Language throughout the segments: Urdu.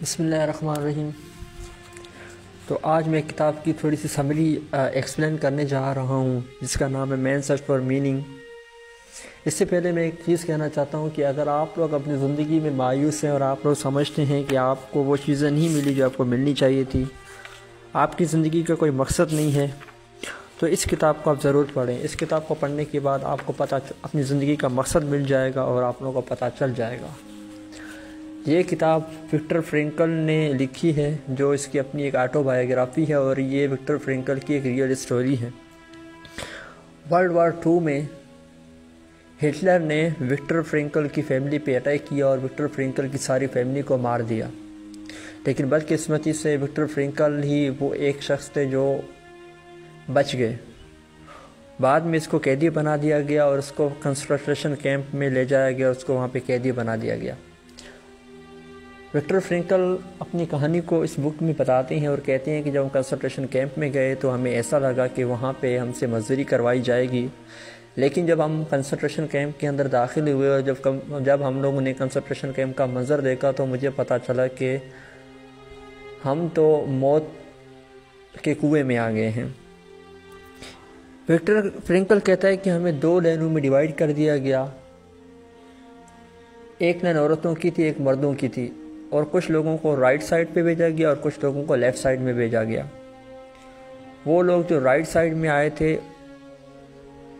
بسم اللہ الرحمن الرحیم۔ تو آج میں کتاب کی تھوڑی سی سمری ایکسپلین کرنے جا رہا ہوں جس کا نام ہے مین سرچ فار میننگ۔ اس سے پہلے میں ایک چیز کہنا چاہتا ہوں کہ اگر آپ لوگ اپنی زندگی میں مایوس ہیں اور آپ لوگ سمجھتے ہیں کہ آپ کو وہ چیزیں نہیں ملی جو آپ کو ملنی چاہیے تھی، آپ کی زندگی کا کوئی مقصد نہیں ہے، تو اس کتاب کو آپ ضرور پڑھیں۔ اس کتاب کو پڑھنے کے بعد آپ کو اپنی زندگی کا مقصد مل جائے گا اور آپ لوگوں کو پتہ چل جائے گا۔ یہ کتاب وکٹر فرینکل نے لکھی ہے، جو اس کی اپنی ایک آٹو بایوگرافی ہے، اور یہ وکٹر فرینکل کی ایک ریئل اسٹوری ہے۔ ورلڈ وار 2 میں ہٹلر نے وکٹر فرینکل کی فیملی پہ اٹیک کیا اور وکٹر فرینکل کی ساری فیملی کو مار دیا، لیکن بدقسمتی سے وکٹر فرینکل ہی وہ ایک شخص تھے جو بچ گئے۔ بعد میں اس کو قیدی بنا دیا گیا اور اس کو کنسنٹریشن کیمپ میں لے جایا گیا اور اس کو وہاں پہ قیدی بنا دیا گیا۔ وکٹر فرینکل اپنی کہانی کو اس بک میں بتاتے ہیں اور کہتے ہیں کہ جب ہم کنسنٹریشن کیمپ میں گئے تو ہمیں ایسا لگا کہ وہاں پہ ہم سے مزدوری کروائی جائے گی، لیکن جب ہم کنسنٹریشن کیمپ کے اندر داخل ہوئے اور جب ہم لوگوں نے کنسنٹریشن کیمپ کا منظر دیکھا تو مجھے پتہ چلا کہ ہم تو موت کے کنویں میں آ گئے ہیں۔ وکٹر فرینکل کہتا ہے کہ ہمیں 2 لائنوں میں ڈیوائیڈ کر دیا گیا، ایک لائن عورتوں کی تھی، ایک مردوں کی تھی، اور کچھ لوگوں کو رائٹ سائڈ پہ بھیجا گیا اور کچھ لوگوں کو لیفٹ سائڈ میں بھیجا گیا۔ وہ لوگ جو رائٹ سائڈ میں آئے تھے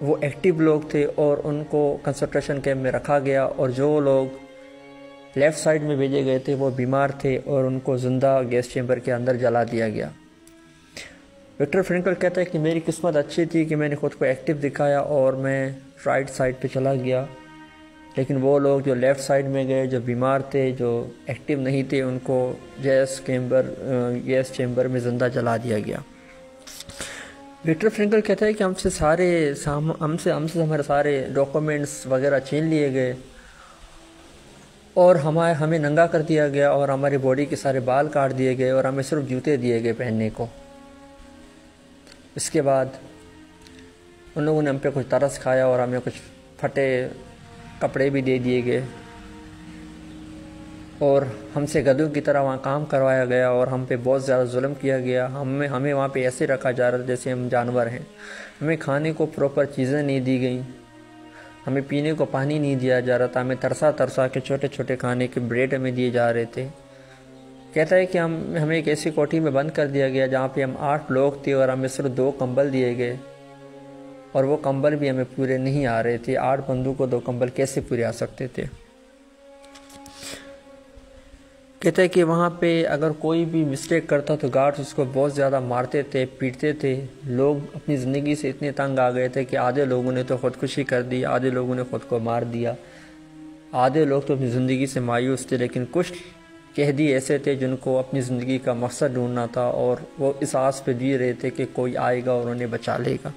وہ ایکٹیو لوگ تھے اور ان کو کنسنٹریشن کیمپ میں رکھا گیا، اور جو لوگ لیفٹ سائڈ میں بھیجے گئے تھے وہ بیمار تھے اور ان کو زندہ گیس چیمبر کے اندر جلا دیا گیا۔ وکٹر فرینکل کہتا ہے کہ میری قسمت اچھی تھی کہ میں نے خود کو ایکٹیو دکھایا اور میں رائٹ سائڈ پہ چلا گیا، لیکن وہ لوگ جو لیفٹ سائڈ میں گئے، جو بیمار تھے، جو ایکٹیو نہیں تھے، ان کو گیس چیمبر میں زندہ جلا دیا گیا۔ وکٹر فرینکل کہتا ہے کہ ہم سے ہمارے سارے ڈاکومنٹس وغیرہ چھین لیے گئے اور ہمیں ننگا کر دیا گیا اور ہماری باڈی کے سارے بال کاٹ دیے گئے اور ہمیں صرف جوتے دیے گئے پہننے کو۔ اس کے بعد ان لوگوں نے ہم پہ کچھ ترس کھایا اور ہمیں کچھ پھٹے کپڑے بھی دے دیے گئے اور ہم سے گدھوں کی طرح وہاں کام کروایا گیا اور ہم پہ بہت زیادہ ظلم کیا گیا۔ ہمیں وہاں پہ ایسے رکھا جا رہا تھا جیسے ہم جانور ہیں۔ ہمیں کھانے کو پراپر چیزیں نہیں دی گئیں، ہمیں پینے کو پانی نہیں دیا جا رہا تھا، ہمیں ترسا کے چھوٹے چھوٹے کھانے کے بریڈ ہمیں دیے جا رہے تھے۔ کہتا ہے کہ ہمیں ایک ایسی کوٹھی میں بند کر دیا گیا جہاں پہ ہم 8 لوگ تھے اور ہمیں صرف 2 کمبل دیے گئے، اور وہ کمبل بھی ہمیں پورے نہیں آ رہے تھے۔ 8 بندوں کو 2 کمبل کیسے پورے آ سکتے تھے؟ کہتا ہے کہ وہاں پہ اگر کوئی بھی مسٹیک کرتا تو گارڈز اس کو بہت زیادہ مارتے تھے، پیٹتے تھے۔ لوگ اپنی زندگی سے اتنے تنگ آ گئے تھے کہ آدھے لوگوں نے تو خودکشی کر دی، آدھے لوگوں نے خود کو مار دیا، آدھے لوگ تو اپنی زندگی سے مایوس تھے، لیکن کچھ قیدی ایسے تھے جن کو اپنی زندگی کا مقصد ڈھونڈنا تھا اور وہ اس آس پہ جی رہے تھے کہ کوئی آئے گا اور انہیں بچا لے گا۔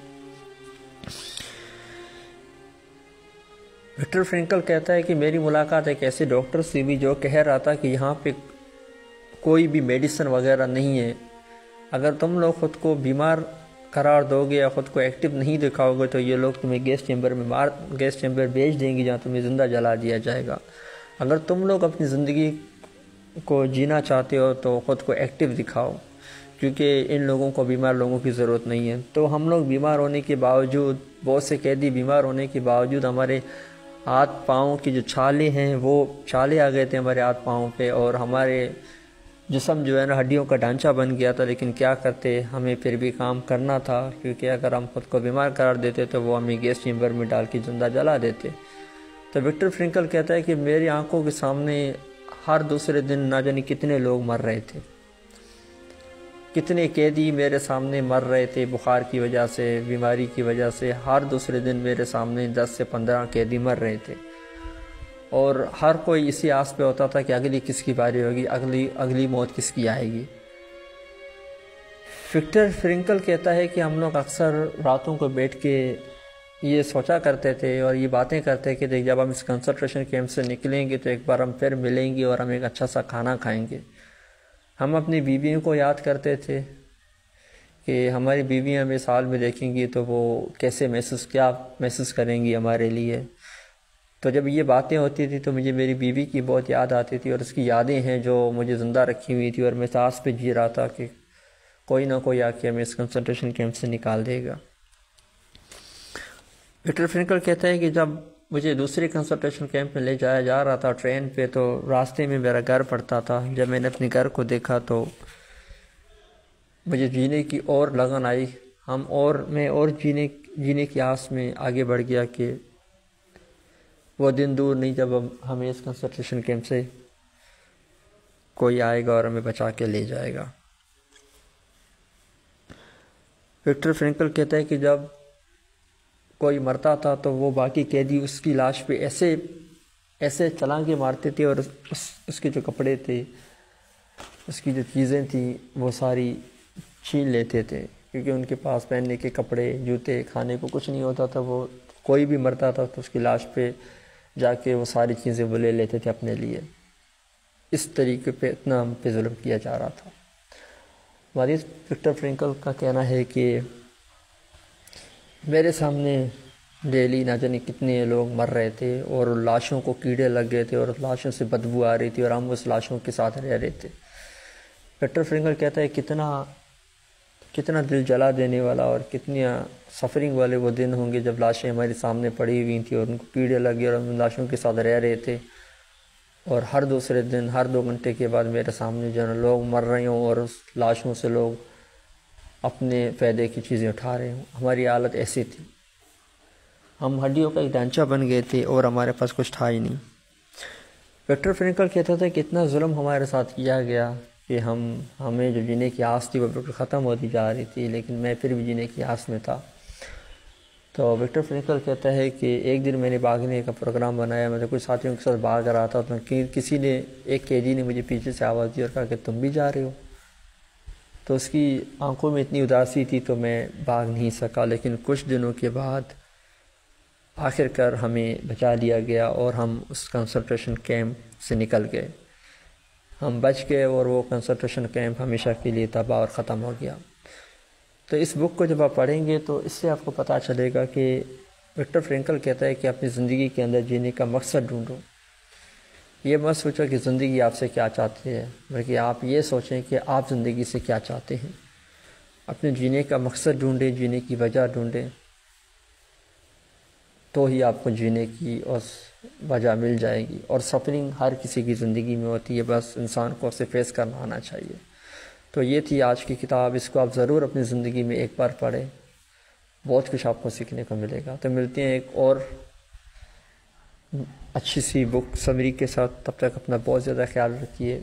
وکٹر فرینکل کہتا ہے کہ میری ملاقات ایک ایسے ڈاکٹر سے بھی جو کہہ رہا تھا کہ یہاں پہ کوئی بھی میڈیسن وغیرہ نہیں ہے، اگر تم لوگ خود کو بیمار قرار دو گے یا خود کو ایکٹیو نہیں دکھاؤ گے تو یہ لوگ تمہیں گیس چیمبر بھیج دیں گے جہاں تمہیں زندہ جلا دیا جائے گا۔ اگر تم لوگ اپنی زندگی کو جینا چاہتے ہو تو خود کو ایکٹیو دکھاؤ، کیونکہ ان لوگوں کو بیمار لوگوں کی ضرورت نہیں ہے۔ تو ہم لوگ بیمار ہونے کے باوجود، بہت سے قیدی بیمار ہونے کے باوجود، ہمارے ہاتھ پاؤں کی جو چھالے ہیں وہ چھالے آ گئے تھے ہمارے ہاتھ پاؤں پہ، اور ہمارے جسم جو ہے نا ہڈیوں کا ڈھانچہ بن گیا تھا، لیکن کیا کرتے، ہمیں پھر بھی کام کرنا تھا، کیونکہ اگر ہم خود کو بیمار قرار دیتے تو وہ ہمیں گیس چیمبر میں ڈال کے زندہ جلا دیتے۔ تو وکٹر فرینکل کہتا ہے کہ میری آنکھوں کے سامنے ہر دوسرے دن نہ جانے کتنے لوگ مر رہے تھے، کتنے قیدی میرے سامنے مر رہے تھے بخار کی وجہ سے، بیماری کی وجہ سے۔ ہر دوسرے دن میرے سامنے 10 سے 15 قیدی مر رہے تھے، اور ہر کوئی اسی آس پہ ہوتا تھا کہ اگلی کس کی باری ہوگی، اگلی موت کس کی آئے گی۔ وکٹر فرینکل کہتا ہے کہ ہم لوگ اکثر راتوں کو بیٹھ کے یہ سوچا کرتے تھے اور یہ باتیں کرتے کہ جب ہم اس کنسنٹریشن کیمپ سے نکلیں گے تو ایک بار ہم پھر ملیں گے اور ہم ایک اچھا سا کھانا کھائیں گے۔ ہم اپنی بیویوں کو یاد کرتے تھے کہ ہماری بیویاں ہمیں سال میں دیکھیں گی تو وہ کیا محسوس کریں گی ہمارے لیے۔ تو جب یہ باتیں ہوتی تھی تو مجھے میری بیوی کی بہت یاد آتی تھی، اور اس کی یادیں ہیں جو مجھے زندہ رکھی ہوئی تھی، اور میں سانس پہ جی رہا تھا کہ کوئی نہ کوئی آ کے ہمیں اس کنسنٹریشن کیمپ سے نکال دے گا۔ وکٹر فرینکل کہتا ہے کہ جب مجھے دوسرے کنسنٹریشن کیمپ میں لے جایا جا رہا تھا ٹرین پہ، تو راستے میں میرا گھر پڑتا تھا۔ جب میں نے اپنے گھر کو دیکھا تو مجھے جینے کی اور لگن آئی، میں اور جینے کی آس میں آگے بڑھ گیا کہ وہ دن دور نہیں جب ہمیں اس کنسنٹریشن کیمپ سے کوئی آئے گا اور ہمیں بچا کے لے جائے گا۔ وکٹر فرینکل کہتا ہے کہ جب کوئی مرتا تھا تو وہ باقی قیدی اس کی لاش پہ ایسے چھلانگیں مارتے تھے، اور اس کے جو کپڑے تھے، اس کی جو چیزیں تھیں، وہ ساری چھین لیتے تھے، کیونکہ ان کے پاس پہننے کے کپڑے، جوتے، کھانے کو کچھ نہیں ہوتا تھا۔ وہ کوئی بھی مرتا تھا تو اس کی لاش پہ جا کے وہ ساری چیزیں وہ لے لیتے تھے اپنے لیے۔ اس طریقے پہ اتنا ہم پہ ظلم کیا جا رہا تھا۔ وکٹر فرینکل کا کہنا ہے کہ میرے سامنے ڈیلی نہ جانے کتنے لوگ مر رہے تھے، اور لاشوں کو کیڑے لگ گئے تھے، اور لاشوں سے بدبو آ رہی تھی، اور ہم اس لاشوں کے ساتھ رہ رہے تھے۔ وکٹر فرینکل کہتا ہے کتنا دل جلا دینے والا اور کتنی سفرنگ والے وہ دن ہوں گے جب لاشیں ہمارے سامنے پڑی ہوئی تھیں اور ان کو کیڑے لگے اور ہم ان لاشوں کے ساتھ رہ رہے تھے، اور ہر دوسرے دن، ہر 2 گھنٹے کے بعد میرے سامنے جو ہے لوگ مر رہے ہوں، اور اس لاشوں سے لوگ اپنے فائدے کی چیزیں اٹھا رہے ہوں۔ ہماری حالت ایسی تھی، ہم ہڈیوں کا ایک ڈھانچہ بن گئے تھے اور ہمارے پاس کچھ تھا ہی نہیں۔ وکٹر فرینکل کہتا تھا کہ اتنا ظلم ہمارے ساتھ کیا گیا کہ ہمیں جو جینے کی آس تھی وہ بالکل ختم ہوتی جا رہی تھی، لیکن میں پھر بھی جینے کی آس میں تھا۔ تو وکٹر فرینکل کہتا ہے کہ ایک دن میں نے بھاگنے کا پروگرام بنایا، میں نے کچھ ساتھیوں کے ساتھ بھاگ رہا تھا، تو ایک قیدی نے مجھے پیچھے سے آواز دی اور کہا کہ تم بھی جا رہے ہو؟ تو اس کی آنکھوں میں اتنی اداسی تھی تو میں بھاگ نہیں سکا، لیکن کچھ دنوں کے بعد آخر کار ہمیں بچا لیا گیا اور ہم اس کنسنٹریشن کیمپ سے نکل گئے، ہم بچ گئے، اور وہ کنسنٹریشن کیمپ ہمیشہ کے لیے تباہ اور ختم ہو گیا۔ تو اس بک کو جب آپ پڑھیں گے تو اس سے آپ کو پتہ چلے گا کہ وکٹر فرینکل کہتا ہے کہ اپنی زندگی کے اندر جینے کا مقصد ڈھونڈو۔ یہ مت سوچو کہ زندگی آپ سے کیا چاہتی ہے، بلکہ آپ یہ سوچیں کہ آپ زندگی سے کیا چاہتے ہیں۔ اپنے جینے کا مقصد ڈھونڈیں، جینے کی وجہ ڈھونڈیں، تو ہی آپ کو جینے کی وجہ مل جائے گی۔ اور سفرنگ ہر کسی کی زندگی میں ہوتی ہے، بس انسان کو اسے فیس کرنا آنا چاہیے۔ تو یہ تھی آج کی کتاب، اس کو آپ ضرور اپنی زندگی میں ایک بار پڑھیں، بہت کچھ آپ کو سیکھنے کو ملے گا۔ تو ملتے ہیں ایک اور اچھی سی بک سمری کے ساتھ، تب تک اپنا بہت زیادہ خیال رکھیے۔